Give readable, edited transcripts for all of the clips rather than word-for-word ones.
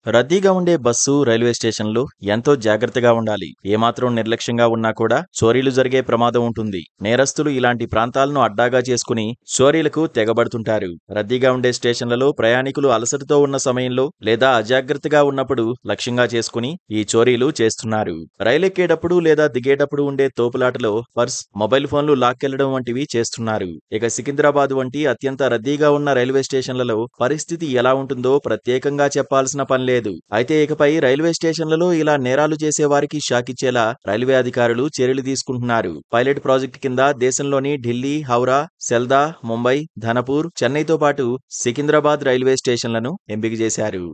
రద్దీగా ఉండే bus, railway స్టేషన్లు ఎంతో జాగ్రత్తగా ఉండాలి. ఏమాత్రం నిర్లక్ష్యంగా ఉన్నా కూడా చోరీలు జరిగే ప్రమాదం ఉంటుంది. నేరస్తులు ఇలాంటి ప్రాంతాలను అడ్డాగా చేసుకుని చోరీలకు తెగబడుతుంటారు. రద్దీగా ఉండే స్టేషన్లలో ప్రయాణికులు అలసటతో ఉన్న సమయంలో లేదా అజాగ్రత్తగా ఉన్నప్పుడు లక్ష్యంగా చేసుకుని ఈ చోరీలు చేస్తున్నారు. రైలెక్కేటప్పుడు లేదా దిగేటప్పుడు ఉండే తోపులాటలో పర్స్, మొబైల్ ఫోన్లు లాక్కెళ్లడం వంటివి చేస్తున్నారు. ఇక సికింద్రాబాద్ వంటి అత్యంత రద్దీగా ఉన్న రైల్వే స్టేషన్లలో పరిస్థితి ఎలా ఉంటుందో ప్రత్యేకంగా చెప్పాల్సిన పని లేదు. అయితే ఇకపై రైల్వే స్టేషన్లలో ఇలా నేరాలు చేసే వారికి షాకిచ్చేలా రైల్వే అధికారులు చర్యలు తీసుకుంటున్నారు. పైలట్ ప్రాజెక్టు కింద దేశంలోని ఢిల్లీ, హౌరా, సెల్దా, ముంబై, ధనపూర్, చెన్నైతో పాటు సికింద్రాబాద్ రైల్వే స్టేషన్లను ఎంపిక చేశారు.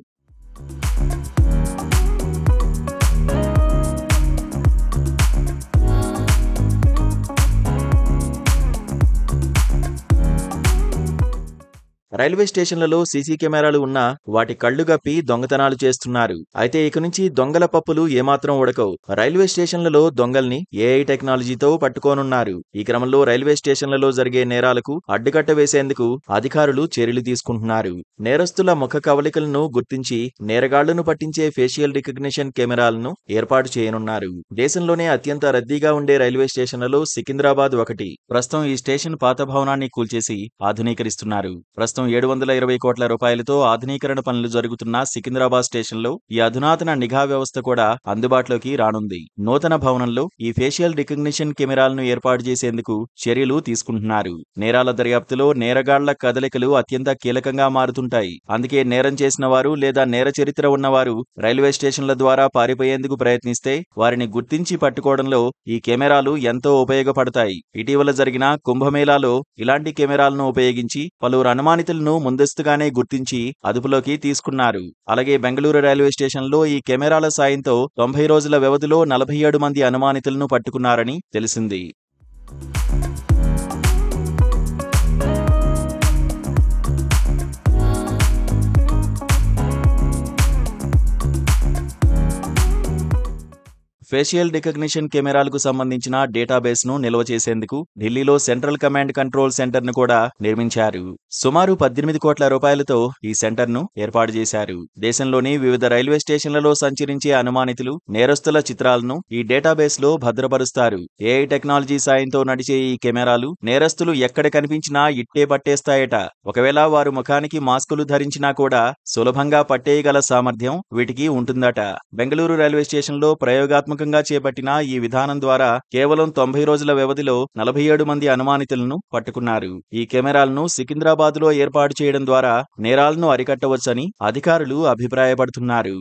రైల్వే స్టేషన్లలో సీసీ కెమెరాలు ఉన్నా వాటి కళ్లు గప్పి దొంగతనాలు చేస్తున్నారు. అయితే ఇక నుంచి దొంగల పప్పులు ఏమాత్రం ఉడకవు. రైల్వే స్టేషన్లలో దొంగల్ని ఏఐ టెక్నాలజీతో పట్టుకోనున్నారు. ఈ క్రమంలో రైల్వే స్టేషన్లలో జరిగే నేరాలకు అడ్డుకట్ట వేసేందుకు అధికారులు చర్యలు తీసుకుంటున్నారు. నేరస్తుల ముఖ కవళికలను గుర్తించి నేరగాళ్లను పట్టించే ఫేషియల్ రికగ్నిషన్ కెమెరాలను ఏర్పాటు చేయనున్నారు. దేశంలోనే అత్యంత రద్దీగా ఉండే రైల్వే స్టేషన్లలో సికింద్రాబాద్ ఒకటి. ప్రస్తుతం ఈ స్టేషన్ పాత భవనాన్ని కూల్చేసి ఆధునీకరిస్తున్నారు. ప్రస్తుతం 720 కోట్ల రూపాయలతో ఆధునీకరణ పనులు జరుగుతున్న సికింద్రాబాద్ స్టేషన్లో ఈ అధునాతన నిఘా వ్యవస్థ కూడా అందుబాటులోకి రానుంది. నూతన భవనంలో ఈ ఫేషియల్ రికగ్నిషన్ కెమెరాలను ఏర్పాటు చేసేందుకు చర్యలు తీసుకుంటున్నారు. నేరాల దర్యాప్తులో నేరగాళ్ల కదలికలు అత్యంత కీలకంగా మారుతుంటాయి. అందుకే నేరం చేసిన వారు లేదా నేర చరిత్ర ఉన్నవారు రైల్వే స్టేషన్ల ద్వారా పారిపోయేందుకు ప్రయత్నిస్తే వారిని గుర్తించి పట్టుకోవడంలో ఈ కెమెరాలు ఎంతో ఉపయోగపడతాయి. ఇటీవల జరిగిన కుంభమేళాలో ఇలాంటి కెమెరాలను ఉపయోగించి పలువురు అనుమానితులను ముందస్తుగానే గుర్తించి అదుపులోకి తీసుకున్నారు. అలాగే బెంగళూరు రైల్వే స్టేషన్లో ఈ కెమెరాల సాయంతో 90 రోజుల వ్యవధిలో 47 మంది అనుమానితులను పట్టుకున్నారని తెలిసింది. ఫేషియల్ రికగ్నిషన్ కెమెరాలకు సంబంధించిన డేటాబేస్ను నిల్వ చేసేందుకు ఢిల్లీలో సెంట్రల్ కమాండ్ కంట్రోల్ సెంటర్ను కూడా నిర్మించారు. సుమారు 18 కోట్ల రూపాయలతో ఈ సెంటర్ను ఏర్పాటు చేశారు. దేశంలోని వివిధ రైల్వే స్టేషన్లలో సంచరించే అనుమానితులు, నేరస్తుల చిత్రాలను ఈ డేటాబేస్లో భద్రపరుస్తారు. ఏఐ టెక్నాలజీ సాయంతో నడిచే ఈ కెమెరాలు నేరస్తులు ఎక్కడ కనిపించినా ఇట్టే పట్టేస్తాయట. ఒకవేళ వారు ముఖానికి మాస్కులు ధరించినా కూడా సులభంగా పట్టేయగల సామర్థ్యం వీటికి ఉంటుందట. బెంగళూరు రైల్వే స్టేషన్లో ప్రయోగాత్మక చేపట్టిన ఈ విధానం ద్వారా కేవలం 90 రోజుల వ్యవధిలో 47 మంది అనుమానితులను పట్టుకున్నారు. ఈ కెమెరాలను సికింద్రాబాద్లో ఏర్పాటు చేయడం ద్వారా నేరాలను అరికట్టవచ్చని అధికారులు అభిప్రాయపడుతున్నారు.